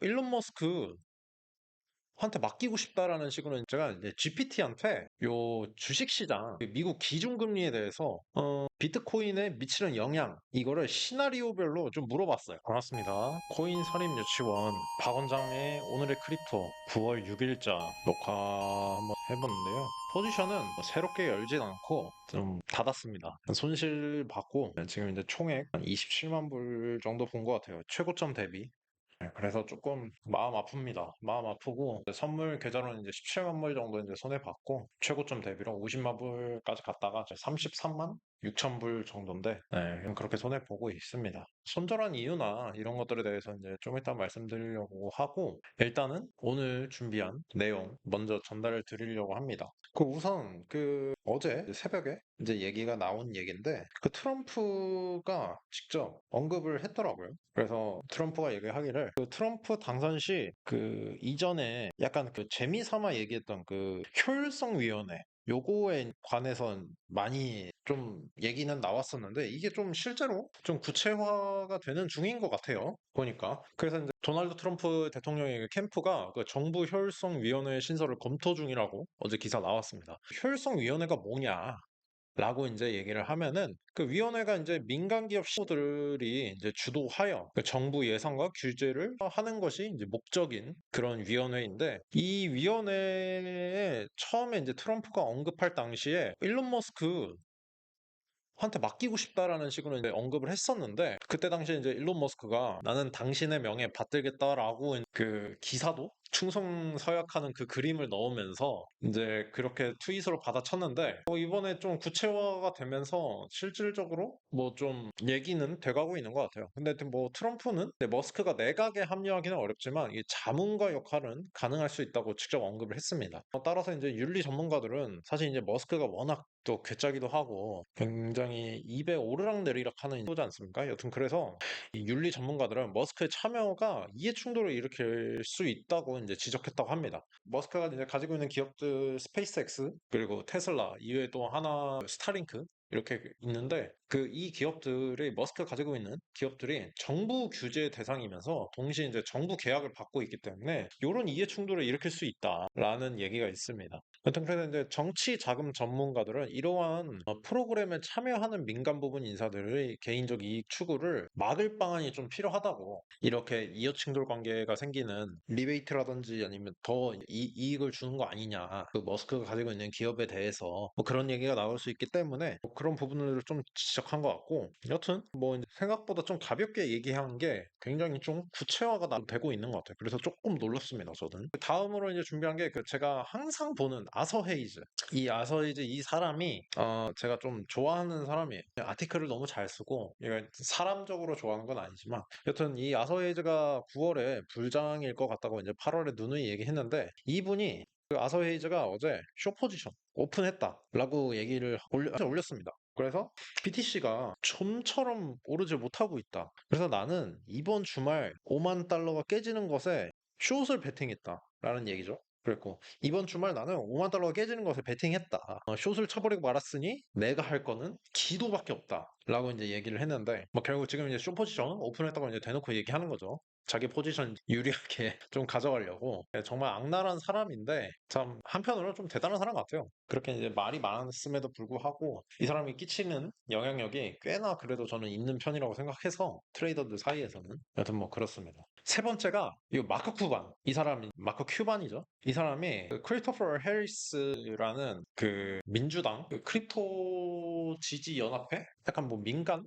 일론 머스크 한테 맡기고 싶다라는 식으로 제가 이제 GPT한테 요 주식시장, 미국 기준금리에 대해서 비트코인에 미치는 영향 이거를 시나리오별로 좀 물어봤어요. 반갑습니다. 코인 선임 유치원 박 원장의 오늘의 크립토 9월 6일자 녹화 한번 해봤는데요. 포지션은 새롭게 열진 않고 좀 닫았습니다. 손실 받고 지금 이제 총액 한 27만 불 정도 본 것 같아요. 최고점 대비. 네, 그래서 조금 마음 아픕니다. 마음 아프고 선물 계좌로는 이제 17만 불 정도 이제 손해 봤고 최고점 대비로 50만 불까지 갔다가 33만 6천 불 정도인데 네, 그렇게 손해 보고 있습니다. 손절한 이유나 이런 것들에 대해서 이제 좀 이따 말씀드리려고 하고 일단은 오늘 준비한 내용 먼저 전달을 드리려고 합니다. 그 우선 그 어제 새벽에 이제 얘기가 나온 얘기인데 그 트럼프가 직접 언급을 했더라고요. 그래서 트럼프가 얘기하기를 그 트럼프 당선 시 그 이전에 약간 그 재미삼아 얘기했던 그 효율성 위원회 요거에 관해선 많이 좀 얘기는 나왔었는데 이게 좀 실제로 좀 구체화가 되는 중인 것 같아요. 보니까. 그래서 이제 도널드 트럼프 대통령의 그 캠프가 그 정부 효율성 위원회 신설을 검토 중이라고 어제 기사 나왔습니다. 효율성 위원회가 뭐냐? 라고 이제 얘기를 하면은 그 위원회가 이제 민간 기업 CEO들이 이제 주도하여 그 정부 예산과 규제를 하는 것이 이제 목적인 그런 위원회인데 이 위원회에 처음에 이제 트럼프가 언급할 당시에 일론 머스크 한테 맡기고 싶다라는 식으로 이제 언급을 했었는데 그때 당시에 이제 일론 머스크가 나는 당신의 명예 받들겠다라고 그 기사도 충성서약하는 그 그림을 넣으면서 이제 그렇게 트윗으로 받아쳤는데 이번에 좀 구체화가 되면서 실질적으로 뭐 좀 얘기는 돼가고 있는 것 같아요. 근데 뭐 트럼프는 머스크가 내각에 합류하기는 어렵지만 이 자문과 역할은 가능할 수 있다고 직접 언급을 했습니다. 따라서 이제 윤리 전문가들은 사실 이제 머스크가 워낙 또 괴짜기도 하고 굉장히 입에 오르락내리락 하는 거지 않습니까? 여튼 그래서 이 윤리 전문가들은 머스크의 참여가 이해 충돌을 일으킬 수 있다고 이제 지적했다고 합니다. 머스크가 이제 가지고 있는 기업들 스페이스X 그리고 테슬라 이외에 또 하나 스타링크 이렇게 있는데 그 이 기업들이 머스크가 가지고 있는 기업들이 정부 규제 대상이면서 동시에 이제 정부 계약을 받고 있기 때문에 이런 이해 충돌을 일으킬 수 있다라는 얘기가 있습니다. 여튼 그래서 이제 정치 자금 전문가들은 이러한 프로그램에 참여하는 민간 부분 인사들의 개인적 이익 추구를 막을 방안이 좀 필요하다고 이렇게 이해충돌 관계가 생기는 리베이트라든지 아니면 더 이익을 주는 거 아니냐 그 머스크가 가지고 있는 기업에 대해서 뭐 그런 얘기가 나올 수 있기 때문에 뭐 그런 부분을 좀 지적한 것 같고 여튼 뭐 이제 생각보다 좀 가볍게 얘기한 게 굉장히 좀 구체화가 되고 있는 것 같아요. 그래서 조금 놀랐습니다 저는. 다음으로 이제 준비한 게 그 제가 항상 보는 아서 헤이즈 이 아서 헤이즈 이 사람이 제가 좀 좋아하는 사람이에요. 아티클을 너무 잘 쓰고 이거 사람적으로 좋아하는 건 아니지만 여튼 이 아서 헤이즈가 9월에 불장일 것 같다고 이제 8월에 누누이 얘기했는데 이분이 그 아서 헤이즈가 어제 쇼포지션 오픈했다라고 얘기를 올렸습니다. 그래서 BTC가 좀처럼 오르지 못하고 있다. 그래서 나는 이번 주말 5만 달러가 깨지는 것에 숏을 베팅했다라는 얘기죠. 그랬고 이번 주말 나는 5만 달러가 깨지는 것에 베팅했다. 숏을 쳐버리고 말았으니 내가 할 거는 기도밖에 없다. 라고 이제 얘기를 했는데 뭐 결국 지금 이제 숏 포지션 오픈했다고 이제 대놓고 얘기하는 거죠. 자기 포지션 유리하게 좀 가져가려고 정말 악랄한 사람인데 참 한편으로 좀 대단한 사람 같아요. 그렇게 이제 말이 많았음에도 불구하고 이 사람이 끼치는 영향력이 꽤나 그래도 저는 있는 편이라고 생각해서 트레이더들 사이에서는 여튼 뭐 그렇습니다. 세 번째가 이 마크 쿠반 이 사람이 마크 큐반이죠. 이 사람이 그 크리스토퍼 해리스라는 그 민주당 그 크립토 지지 연합회 약간 뭐 민간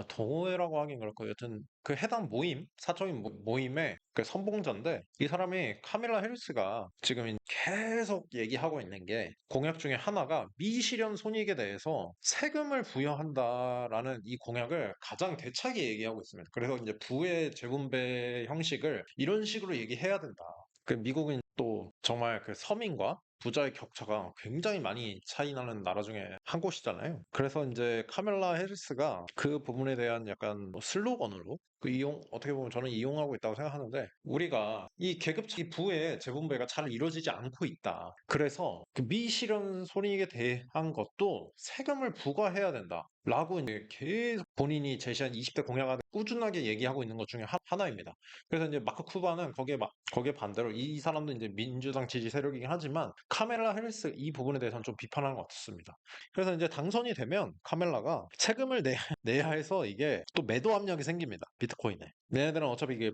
동호회라고 하긴 그렇고 여튼 그 해당 모임 사적인 모임의 그 선봉자인데 이 사람이 카밀라 해리스가 지금 계속 얘기하고 있는 게 공약 중에 하나가 미실현 손익에 대해서 세금을 부여한다라는 이 공약을 가장 대차게 얘기하고 있습니다. 그래서 이제 부의 재분배 형식을 이런 식으로 얘기해야 된다. 그 미국은 또 정말 그 서민과 부자의 격차가 굉장히 많이 차이 나는 나라 중에 한 곳이잖아요. 그래서 이제 카멜라 해리스가 그 부분에 대한 약간 뭐 슬로건으로 어떻게 보면 저는 이용하고 있다고 생각하는데, 우리가 이 계급적 부의 재분배가 잘 이루어지지 않고 있다. 그래서 그 미실현 손익에 대한 것도 세금을 부과해야 된다. 라고 이제 계속 본인이 제시한 20대 공약안을 꾸준하게 얘기하고 있는 것 중에 하나입니다. 그래서 이제 마크 쿠바는 거기에 반대로 이 사람도 이제 민주당 지지 세력이긴 하지만 카멜라 해리스 이 부분에 대해서는 좀 비판하는 것 같습니다. 그래서 이제 당선이 되면 카멜라가 세금을 내야 해서 이게 또 매도 압력이 생깁니다. 비트코인에. 얘네들은 어차피 이게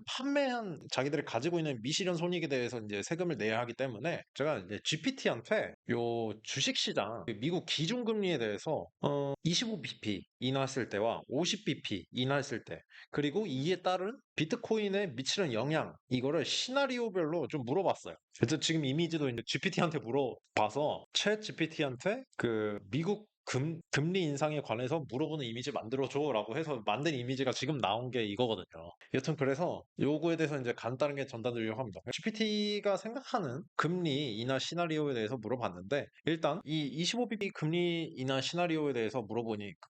자기들이 가지고 있는 미실현 손익에 대해서 이제 세금을 내야 하기 때문에 제가 이제 GPT한테 요 주식시장 그 미국 기준금리에 대해서 25bp 인하했을 때와 50bp 인하했을 때 그리고 이에 따른 비트코인에 미치는 영향 이거를 시나리오별로 좀 물어봤어요. 그래서 지금 이미지도 이제 GPT한테 물어봐서 챗 GPT한테 그 미국 금리 인상에 관해서 물어보는 이미지 만들어줘라고 해서 만든 이미지가 지금 나온 게 이거거든요. 여튼 그래서 요거에 대해서 이제 간단하게 전달드리려고 합니다. GPT가 생각하는 금리 인하 시나리오에 대해서 물어봤는데 일단 이 25bp 금리 인하 시나리오에 대해서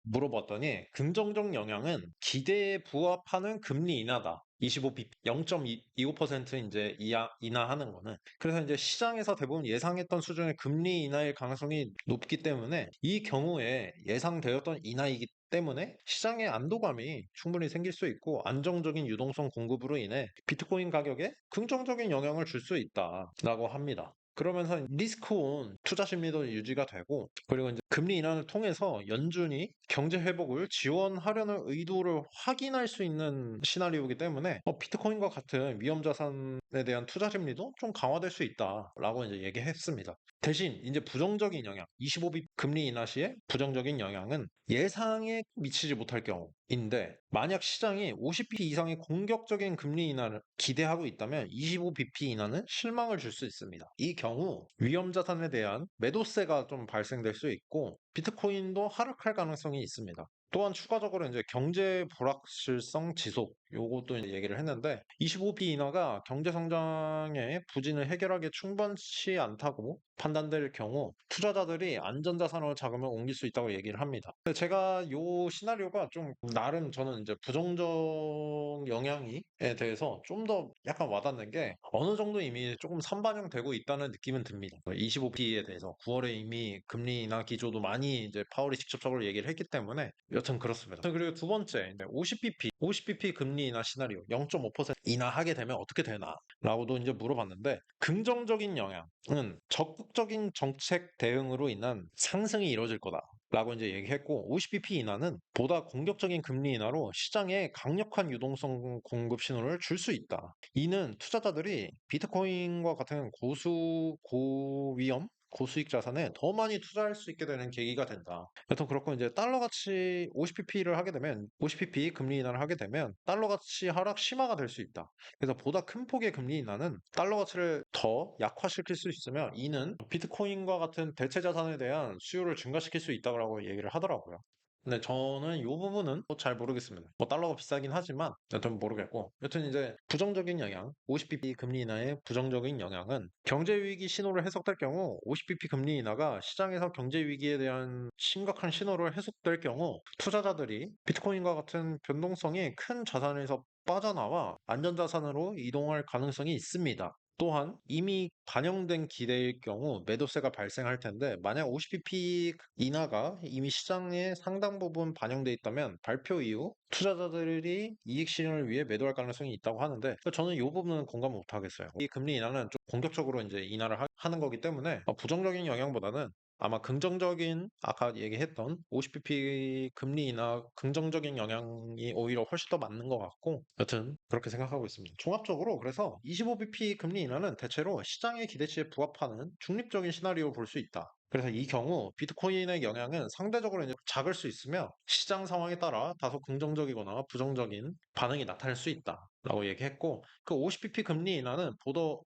물어봤더니 긍정적 영향은 기대에 부합하는 금리 인하다. 25bp 0.25% 이제 인하하는 거는 그래서 이제 시장에서 대부분 예상했던 수준의 금리 인하일 가능성이 높기 때문에 이 경우에 예상되었던 인하이기 때문에 시장의 안도감이 충분히 생길 수 있고 안정적인 유동성 공급으로 인해 비트코인 가격에 긍정적인 영향을 줄 수 있다라고 합니다. 그러면서 리스크온 투자 심리도 유지가 되고 그리고 이제 금리 인하를 통해서 연준이 경제 회복을 지원하려는 의도를 확인할 수 있는 시나리오이기 때문에 비트코인과 같은 위험 자산에 대한 투자 심리도 좀 강화될 수 있다라고 이제 얘기했습니다. 대신 이제 부정적인 영향, 25bp 금리 인하 시에 부정적인 영향은 예상에 미치지 못할 경우인데 만약 시장이 50bp 이상의 공격적인 금리 인하를 기대하고 있다면 25bp 인하는 실망을 줄 수 있습니다. 이 경우 위험 자산에 대한 매도세가 좀 발생될 수 있고 비트코인도 하락할 가능성이 있습니다. 또한 추가적으로 이제 경제 불확실성 지속 요것도 이제 얘기를 했는데 25p 인하가 경제 성장의 부진을 해결하기에 충분치 않다고 판단될 경우 투자자들이 안전자산으로 자금을 옮길 수 있다고 얘기를 합니다. 근데 제가 요 시나리오가 좀 나름 저는 이제 부정적 영향에 대해서 좀 더 약간 와닿는 게 어느 정도 이미 조금 선반영되고 있다는 느낌은 듭니다. 25p에 대해서 9월에 이미 금리 인하 기조도 많이 이제 파월이 직접적으로 얘기를 했기 때문에 여튼 그렇습니다. 그리고 두 번째 50bp 금리 인하 시나리오 0.5% 인하하게 되면 어떻게 되나? 라고도 이제 물어봤는데 긍정적인 영향은 적극적인 정책 대응으로 인한 상승이 이루어질 거다. 라고 이제 얘기했고 50bp 인하는 보다 공격적인 금리 인하로 시장에 강력한 유동성 공급 신호를 줄 수 있다. 이는 투자자들이 비트코인과 같은 고위험 고수익 자산에 더 많이 투자할 수 있게 되는 계기가 된다. 여튼 그렇고 이제 달러 가치 50pp를 하게 되면 50pp 금리 인하를 하게 되면 달러 가치 하락 심화가 될 수 있다. 그래서 보다 큰 폭의 금리 인하는 달러 가치를 더 약화시킬 수 있으며 이는 비트코인과 같은 대체 자산에 대한 수요를 증가시킬 수 있다고 얘기를 하더라고요. 근데 저는 이 부분은 잘 모르겠습니다. 뭐 달러가 비싸긴 하지만 여튼 모르겠고 여튼 이제 부정적인 영향 50bp 금리 인하의 부정적인 영향은 경제 위기 신호를 해석될 경우 50bp 금리 인하가 시장에서 경제 위기에 대한 심각한 신호를 해석될 경우 투자자들이 비트코인과 같은 변동성이 큰 자산에서 빠져나와 안전자산으로 이동할 가능성이 있습니다. 또한 이미 반영된 기대일 경우 매도세가 발생할 텐데 만약 50bp 인하가 이미 시장에 상당 부분 반영돼 있다면 발표 이후 투자자들이 이익 실현을 위해 매도할 가능성이 있다고 하는데 저는 이 부분은 공감 못 하겠어요. 이 금리 인하는 좀 공격적으로 이제 인하를 하는 거기 때문에 부정적인 영향보다는 아마 긍정적인 아까 얘기했던 50bp 금리 인하 긍정적인 영향이 오히려 훨씬 더 맞는 것 같고 여튼 그렇게 생각하고 있습니다. 종합적으로 그래서 25bp 금리 인하는 대체로 시장의 기대치에 부합하는 중립적인 시나리오를 볼 수 있다. 그래서 이 경우 비트코인의 영향은 상대적으로 이제 작을 수 있으며 시장 상황에 따라 다소 긍정적이거나 부정적인 반응이 나타날 수 있다. 라고 얘기했고 그 50bp 금리 인하는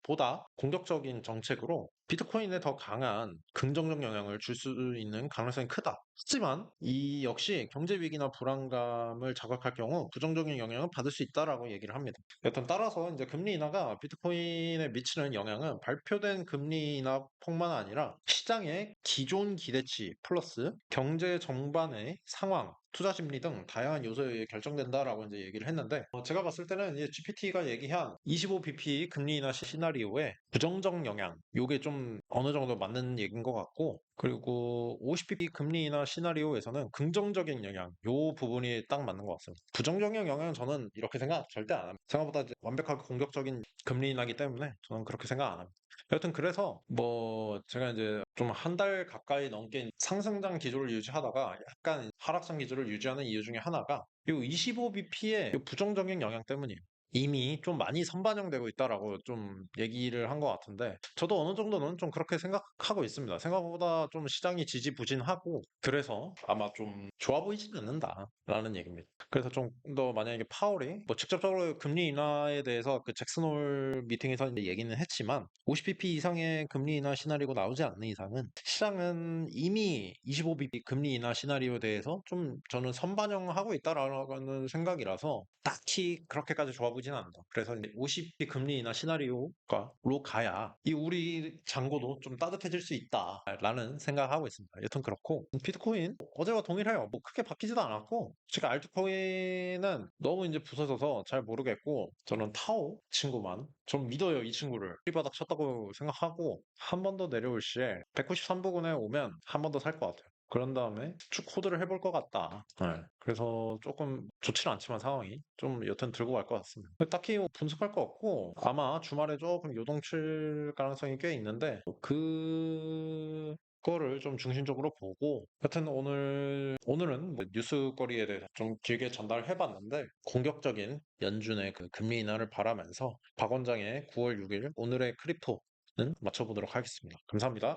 보다 공격적인 정책으로 비트코인에 더 강한 긍정적 영향을 줄 수 있는 가능성이 크다. 하지만 이 역시 경제 위기나 불안감을 자극할 경우 부정적인 영향을 받을 수 있다라고 얘기를 합니다. 여튼 따라서 이제 금리 인하가 비트코인에 미치는 영향은 발표된 금리 인하뿐만 아니라 시장의 기존 기대치 플러스 경제 전반의 상황 투자 심리 등 다양한 요소에 의해 결정된다라고 이제 얘기를 했는데 제가 봤을 때는 이제 GPT가 얘기한 25bp 금리 인하 시나리오에 부정적 영향 요게 좀 어느 정도 맞는 얘기인 것 같고 그리고 50bp 금리 인하 시나리오에서는 긍정적인 영향 요 부분이 딱 맞는 것 같습니다. 부정적인 영향은 저는 이렇게 생각 절대 안 합니다. 생각보다 이제 완벽하게 공격적인 금리 인하기 때문에 저는 그렇게 생각 안 합니다. 여튼 그래서 뭐 제가 이제 좀 한 달 가까이 넘게 상승장 기조를 유지하다가 약간 하락장 기조를 유지하는 이유 중에 하나가 이 25bp의 부정적인 영향 때문이에요. 이미 좀 많이 선반영되고 있다라고 좀 얘기를 한 것 같은데 저도 어느 정도는 좀 그렇게 생각하고 있습니다. 생각보다 좀 시장이 지지부진하고 그래서 아마 좀 좋아 보이진 않는다라는 얘기입니다. 그래서 좀 더 만약에 파월이 뭐 직접적으로 금리 인하에 대해서 그 잭슨홀 미팅에서 이제 얘기는 했지만 50bp 이상의 금리 인하 시나리오가 나오지 않는 이상은 시장은 이미 25bp 금리 인하 시나리오에 대해서 좀 저는 선반영하고 있다라는 생각이라서 딱히 그렇게까지 좋아 보이진 않는다. 그래서 이제 50bp 금리 인하 시나리오가로 가야 이 우리 잔고도 좀 따뜻해질 수 있다라는 생각하고 있습니다. 여튼 그렇고 비트코인 어제와 동일해요. 뭐 크게 바뀌지도 않았고 지금 알트코인은 너무 이제 부서져서 잘 모르겠고 저는 타오 친구만 좀 믿어요. 이 친구를 뿌리바닥 쳤다고 생각하고 한 번 더 내려올 시에 193부근에 오면 한 번 더 살 것 같아요. 그런 다음에 쭉 호드를 해볼 것 같다. 네. 그래서 조금 좋지는 않지만 상황이 좀 여튼 들고 갈 것 같습니다. 딱히 뭐 분석할 거 없고 아마 주말에 조금 요동칠 가능성이 꽤 있는데 거를 좀 중심적으로 보고 여튼 오늘은 뭐 뉴스거리에 대해서 좀 길게 전달해 봤는데 공격적인 연준의 그 금리 인하를 바라면서 박 원장의 9월 6일 오늘의 크립토는 맞춰보도록 하겠습니다. 감사합니다.